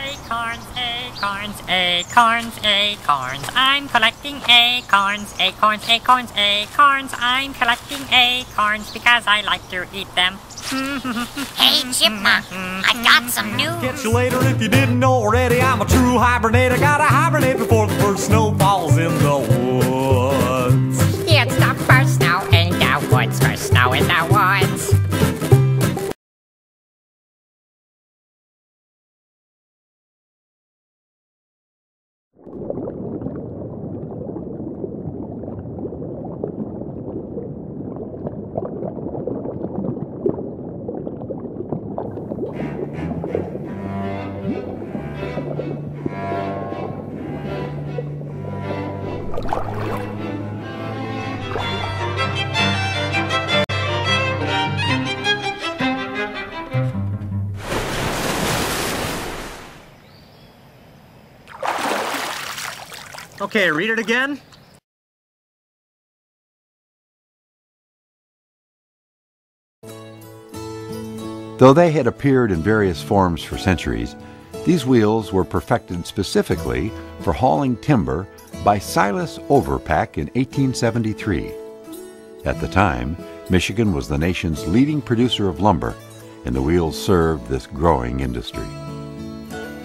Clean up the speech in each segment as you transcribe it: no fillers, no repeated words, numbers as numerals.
Acorns, acorns, acorns, acorns. I'm collecting acorns, acorns, acorns, acorns. I'm collecting acorns because I like to eat them. Hey, Chipmunk, I've got some news. Catch you later if you didn't know already. I'm a true hibernator. Gotta hibernate before the first snow falls in the woods. It's the first snow in the woods, first snow in the woods. Okay, read it again. Though they had appeared in various forms for centuries, these wheels were perfected specifically for hauling timber by Silas Overpack in 1873. At the time, Michigan was the nation's leading producer of lumber, and the wheels served this growing industry.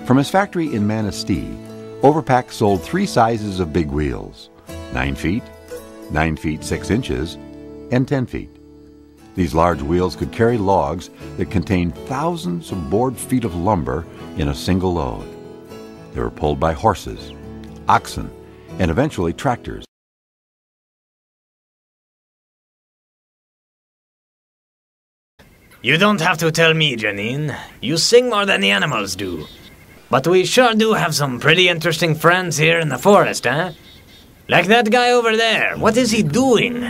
From his factory in Manistee, Overpack sold 3 sizes of big wheels: 9 feet, 9 feet 6 inches, and 10 feet. These large wheels could carry logs that contained thousands of board feet of lumber in a single load. They were pulled by horses, oxen, and eventually tractors. You don't have to tell me, Janine. You sing more than the animals do. But we sure do have some pretty interesting friends here in the forest, eh? Like that guy over there. What is he doing?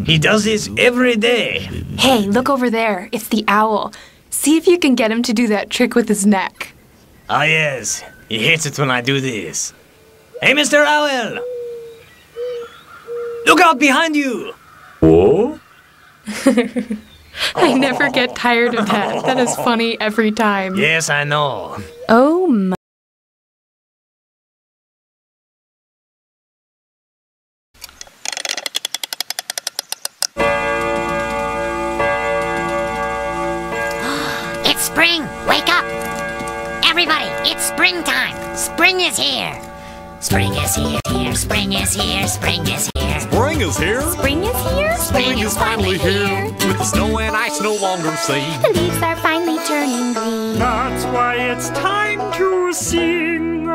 He does this every day. Hey, look over there. It's the owl. See if you can get him to do that trick with his neck. Ah, yes. He hates it when I do this. Hey, Mr. Owl! Look out behind you! Oh? I never get tired of that. That is funny every time. Yes, I know. Oh my. It's spring! Wake up! Everybody, it's springtime! Spring is here! Spring is here, spring is here, spring is here. Spring is here. Spring is here? Spring is finally here. With the snow and ice no longer seen. The leaves are finally turning green. That's why it's time to sing.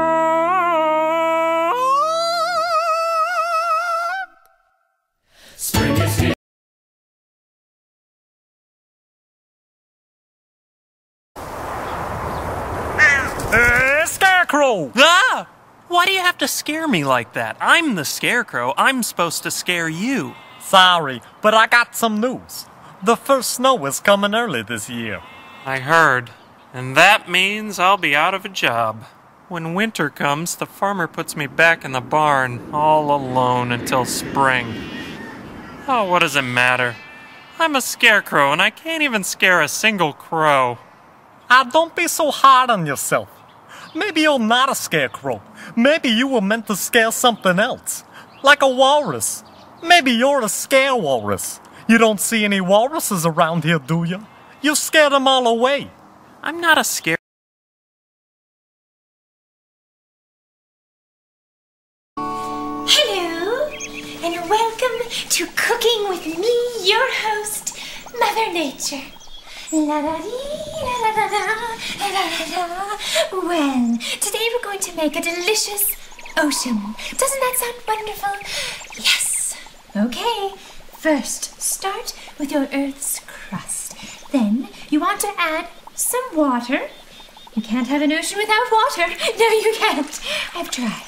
Spring is here. Scarecrow! Ah! Why do you have to scare me like that? I'm the Scarecrow. I'm supposed to scare you. Sorry, but I got some news. The first snow is coming early this year. I heard. And that means I'll be out of a job. When winter comes, the farmer puts me back in the barn, all alone until spring. Oh, what does it matter? I'm a Scarecrow, and I can't even scare a single crow. Don't be so hard on yourself. Maybe you're not a scarecrow. Maybe you were meant to scare something else. Like a walrus. Maybe you're a scare walrus. You don't see any walruses around here, do you? You scared them all away. I'm not a scare. Hello, and welcome to Cooking with me, your host, Mother Nature. La da dee, la da da da, la da da da. Well, today we're going to make a delicious ocean. Doesn't that sound wonderful? Yes. Okay, first start with your Earth's crust. Then you want to add some water. You can't have an ocean without water. No, you can't. I've tried.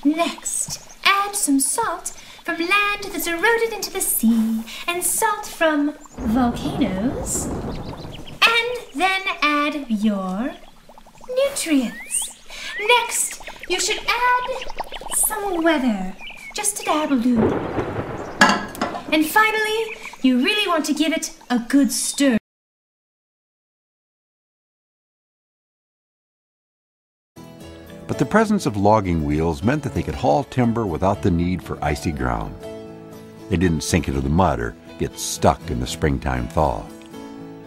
Next, add some salt from land that's eroded into the sea, and salt from volcanoes. And then add your nutrients. Next, you should add some weather, just a dabble-do. And finally, you really want to give it a good stir. But the presence of logging wheels meant that they could haul timber without the need for icy ground. They didn't sink into the mud or get stuck in the springtime thaw.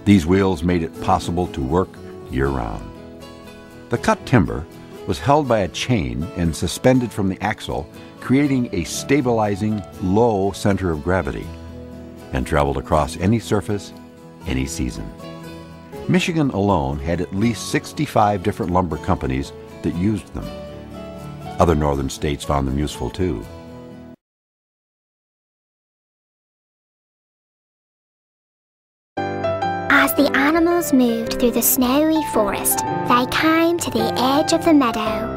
These wheels made it possible to work year-round. The cut timber was held by a chain and suspended from the axle, creating a stabilizing, low center of gravity, and traveled across any surface, any season. Michigan alone had at least 65 different lumber companies that used them. Other northern states found them useful too. As the animals moved through the snowy forest, they came to the edge of the meadow.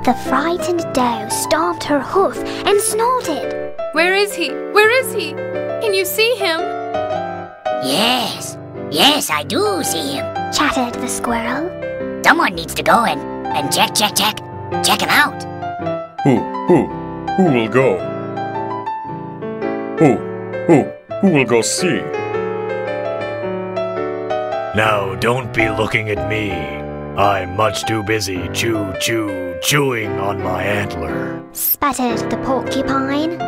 The frightened doe stomped her hoof and snorted. Where is he? Where is he? Can you see him? Yes, I do see him, Chattered the squirrel. Someone needs to go and check him out. Who will go? Who will go see? Now, don't be looking at me. I'm much too busy chewing on my antler. Sputtered the porcupine.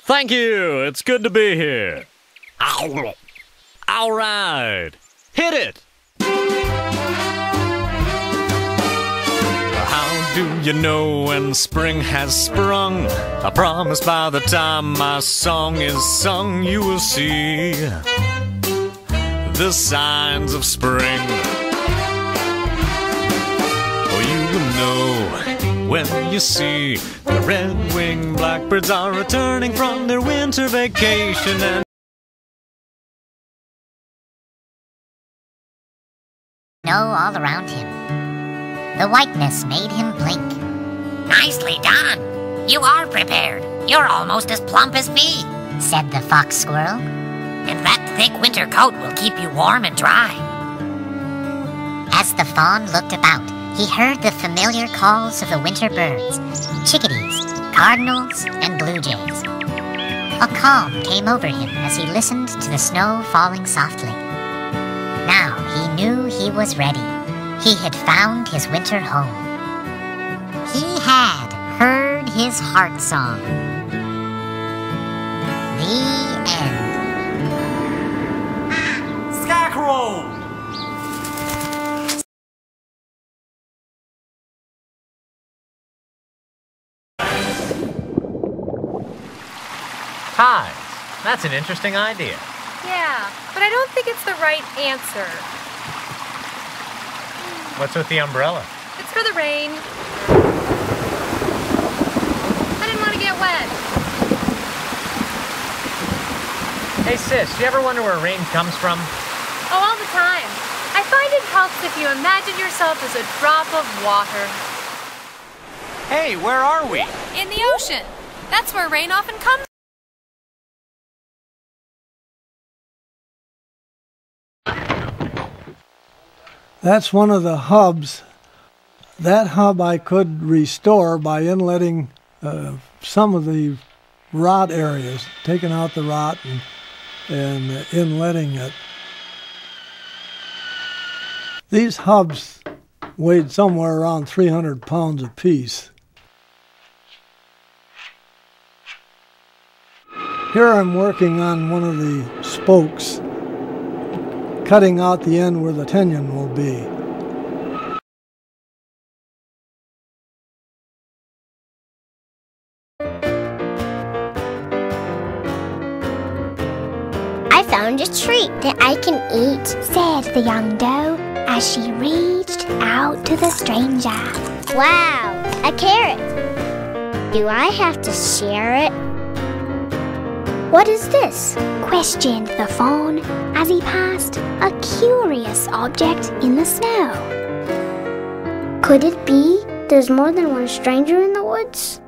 Thank you. It's good to be here. All right. Hit it. How do you know when spring has sprung? I promise by the time my song is sung, you will see the signs of spring. Oh, you will know when you see the red-winged blackbirds are returning from their winter vacation. And snow all around him. The whiteness made him blink. Nicely done! You are prepared. You're almost as plump as me, said the fox squirrel. And that thick winter coat will keep you warm and dry. As the fawn looked about, he heard the familiar calls of the winter birds, chickadees, cardinals, and blue jays. A calm came over him as he listened to the snow falling softly. Now he knew he was ready. He had found his winter home. He had heard his heart song. The end. Scarecrow! Pies. That's an interesting idea. Yeah, but I don't think it's the right answer. What's with the umbrella? It's for the rain. I didn't want to get wet. Hey sis, you ever wonder where rain comes from? Oh, all the time. I find it helps if you imagine yourself as a drop of water. Hey, where are we? In the ocean. That's where rain often comes. That's one of the hubs. That hub I could restore by inletting some of the rot areas, taking out the rot and inletting it. These hubs weighed somewhere around 300 pounds apiece. Here I'm working on one of the spokes, cutting out the end where the tenon will be. I found a treat that I can eat, said the young doe as she reached out to the stranger. Wow, a carrot. Do I have to share it? What is this? Questioned the fawn as he passed a curious object in the snow. Could it be there's more than one stranger in the woods?